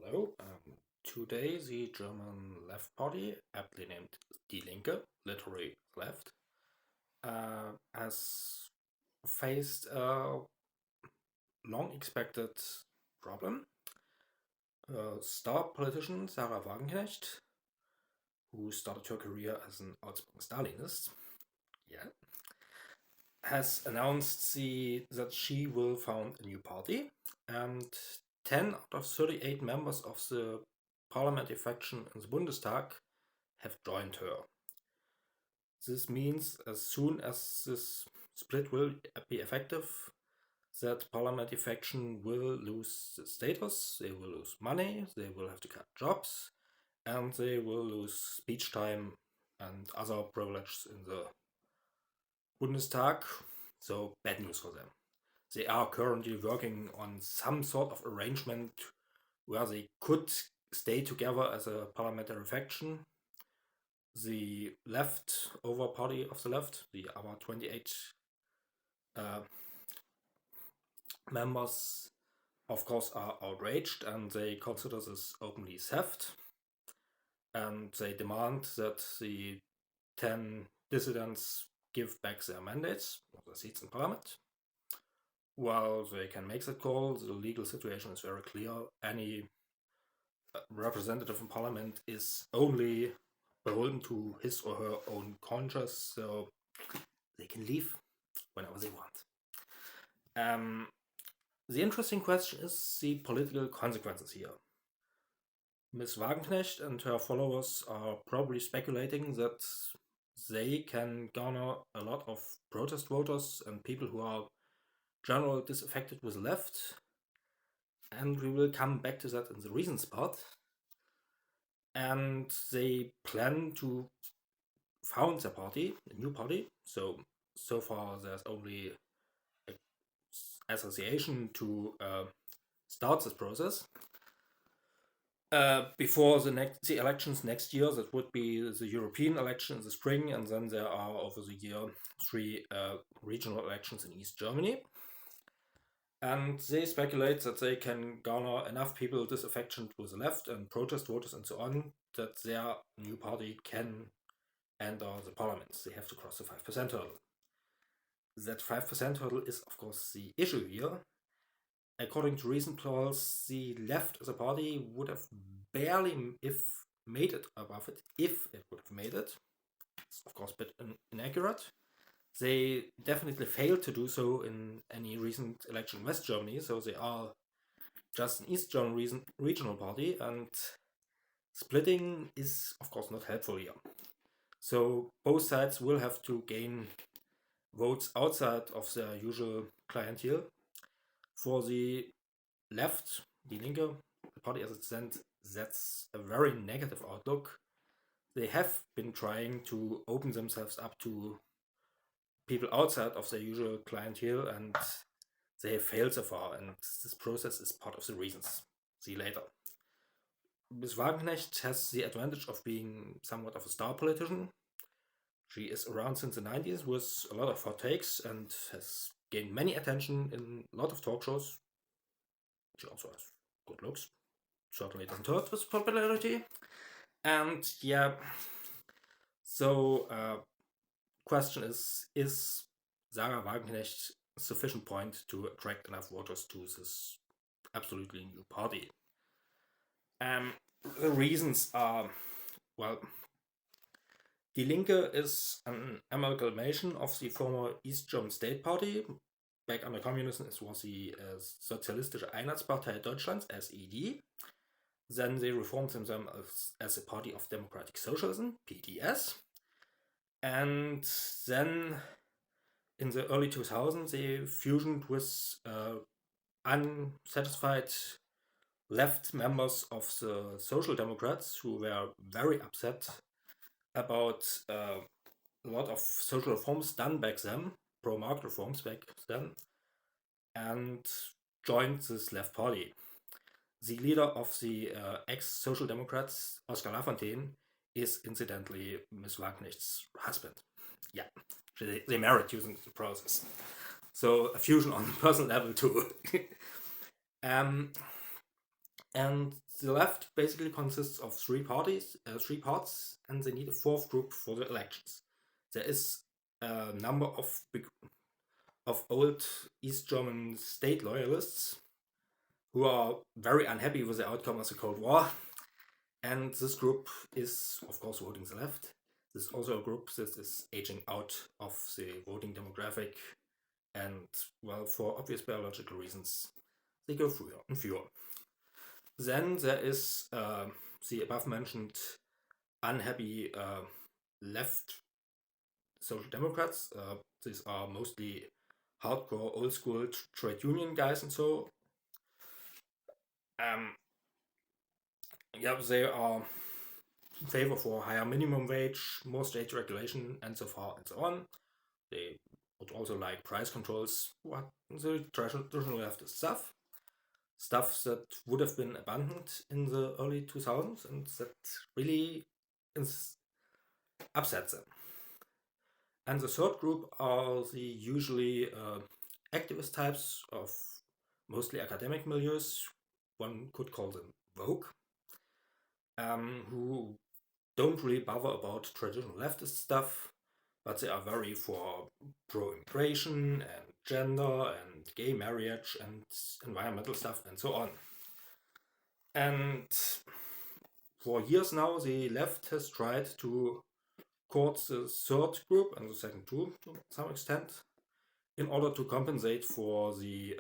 Hello. Today, the German left party, aptly named Die Linke, literally left, has faced a long expected problem. Star politician Sarah Wagenknecht, who started her career as an outspoken Stalinist, has announced that she will found a new party, and 10 out of 38 members of the parliamentary faction in the Bundestag have joined her. This means as soon as this split will be effective, that parliamentary faction will lose status, they will lose money, they will have to cut jobs, and they will lose speech time and other privileges in the Bundestag. So bad news for them. They are currently working on some sort of arrangement where they could stay together as a parliamentary faction. The leftover party of the left, the other 28 members, of course, are outraged, and they consider this openly theft. And they demand that the 10 dissidents give back their mandates, or their seats in parliament. While they can make that call, the legal situation is very clear. Any representative in parliament is only beholden to his or her own conscience, so they can leave whenever they want. The interesting question is the political consequences here. Ms. Wagenknecht and her followers are probably speculating that they can garner a lot of protest voters and people who are generally disaffected with the left, and we will come back to that in the reasons part. And they plan to found their party, a new party. So far there's only an association to start this process. Before the elections next year, that would be the European election in the spring, and then there are over the year 3 regional elections in East Germany. And they speculate that they can garner enough people disaffected with the left and protest voters and so on, that their new party can enter the parliament. They have to cross the 5% hurdle. That 5% hurdle is, of course, the issue here. According to recent polls, the left as a party would have barely made it above it, if it would have made it. It's, of course, a bit inaccurate. They definitely failed to do so in any recent election in West Germany, so they are just an East German regional party, and splitting is, of course, not helpful here. So both sides will have to gain votes outside of their usual clientele. For the left, Die Linke, the party as it stands, that's a very negative outlook. They have been trying to open themselves up to people outside of their usual clientele, and they have failed so far, and this process is part of the reasons. See you later. Ms. Wagenknecht has the advantage of being somewhat of a star politician. She is around since the 90s with a lot of hot takes and has gained many attention in a lot of talk shows. She also has good looks. Certainly doesn't hurt with popularity. And yeah, so question is Sarah Wagenknecht sufficient point to attract enough voters to this absolutely new party? The reasons are, well, Die Linke is an amalgamation of the former East German State Party. Back under communism, it was the Sozialistische Einheitspartei Deutschlands, SED. Then they reformed themselves as a Party of Democratic Socialism, PDS. And then in the early 2000s, they fusioned with unsatisfied left members of the Social Democrats who were very upset about a lot of social reforms done back then, pro-market reforms back then, and joined this left party. The leader of the ex-Social Democrats, Oskar Lafontaine, is incidentally Ms. Wagenknecht's husband. Yeah, they married using the process. So a fusion on a personal level too. And the left basically consists of three parties, three parts, and they need a fourth group for the elections. There is a number of old East German state loyalists who are very unhappy with the outcome of the Cold War. And this group is, of course, voting the left. This is also a group that is aging out of the voting demographic. And, well, for obvious biological reasons, they go fewer and fewer. Then there is the above-mentioned unhappy left social democrats. These are mostly hardcore, old-school trade union guys and so. Yeah, they are in favor for higher minimum wage, more state regulation, and so far and so on. They would also like price controls, what the traditional leftist stuff that would have been abandoned in the early 2000s, and that really upsets them. And the third group are the usually activist types of mostly academic milieus. One could call them woke, who don't really bother about traditional leftist stuff, but they are very for pro-immigration and gender and gay marriage and environmental stuff and so on. And for years now, the left has tried to court the third group and the second two to some extent in order to compensate for the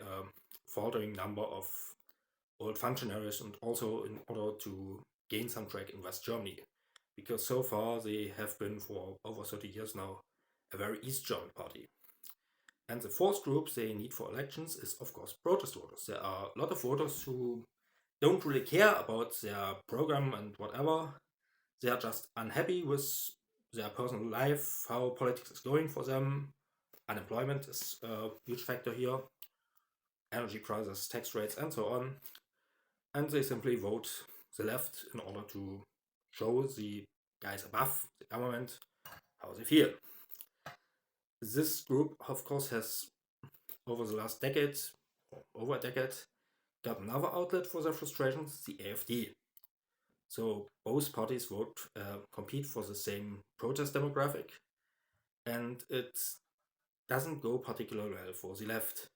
faltering number of old functionaries and also in order to gain some track in West Germany. Because so far they have been for over 30 years now a very East German party. And the fourth group they need for elections is, of course, protest voters. There are a lot of voters who don't really care about their program and whatever. They are just unhappy with their personal life, how politics is going for them. Unemployment is a huge factor here. Energy prices, tax rates, and so on. And they simply vote the left in order to show the guys above the government how they feel. This group, of course, has over the last decade, or over a decade, got another outlet for their frustrations, the AfD. So both parties compete for the same protest demographic, and it doesn't go particularly well for the left.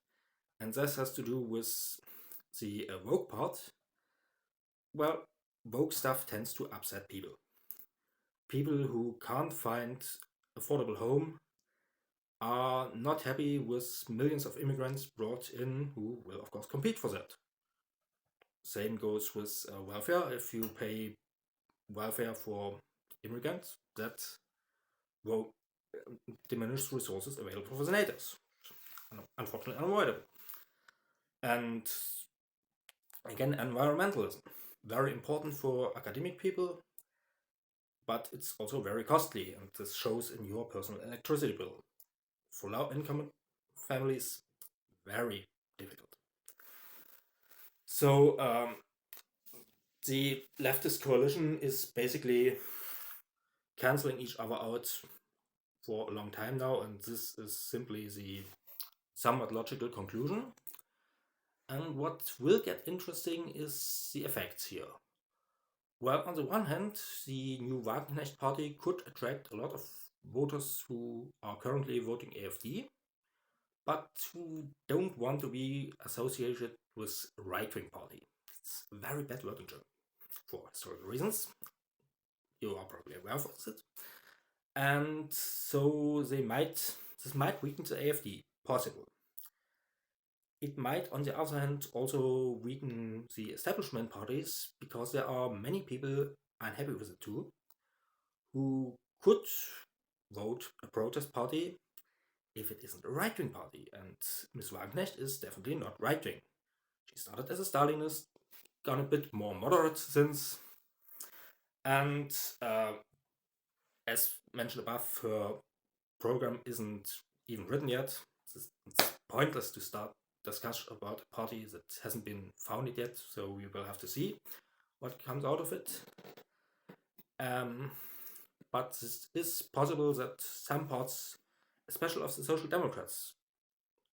And this has to do with the woke part. Well, woke stuff tends to upset people. People who can't find affordable home are not happy with millions of immigrants brought in who will, of course, compete for that. Same goes with welfare. If you pay welfare for immigrants, that will diminish resources available for the natives. Unfortunately, unavoidable. And again, environmentalism. Very important for academic people, but it's also very costly, and this shows in your personal electricity bill. For low-income families, very difficult. So the leftist coalition is basically canceling each other out for a long time now, and this is simply the somewhat logical conclusion. And what will get interesting is the effects here. Well, on the one hand, the new Wagenknecht party could attract a lot of voters who are currently voting AfD, but who don't want to be associated with a right-wing party. It's a very bad word in German for historical reasons. You are probably aware of it. And so this might weaken the AfD, possible. It might, on the other hand, also weaken the establishment parties, because there are many people unhappy with it too, who could vote a protest party if it isn't a right-wing party. And Ms. Wagenknecht is definitely not right-wing. She started as a Stalinist, gone a bit more moderate since, and as mentioned above, her program isn't even written yet. It's pointless to start discussion about a party that hasn't been founded yet, so we will have to see what comes out of it. But it is possible that some parts, especially of the Social Democrats,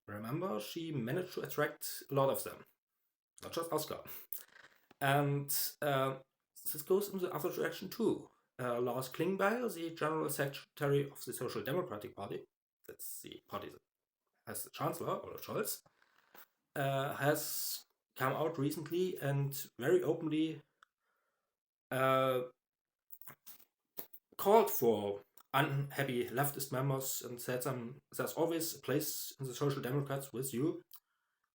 remember, she managed to attract a lot of them, not just Oscar. And this goes in the other direction too. Lars Klingbeil, the General Secretary of the Social Democratic Party, that's the party that has the Chancellor, Olaf Scholz, has come out recently and very openly called for unhappy leftist members and said there's always a place in the Social Democrats with you.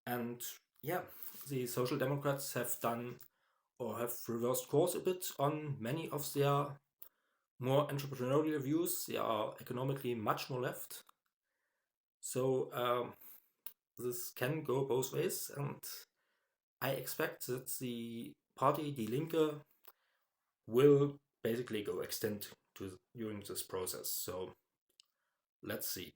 And yeah, the Social Democrats have done or have reversed course a bit on many of their more entrepreneurial views. They are economically much more left. So this can go both ways, and I expect that the party, Die Linke, will basically go extinct during this process. So let's see.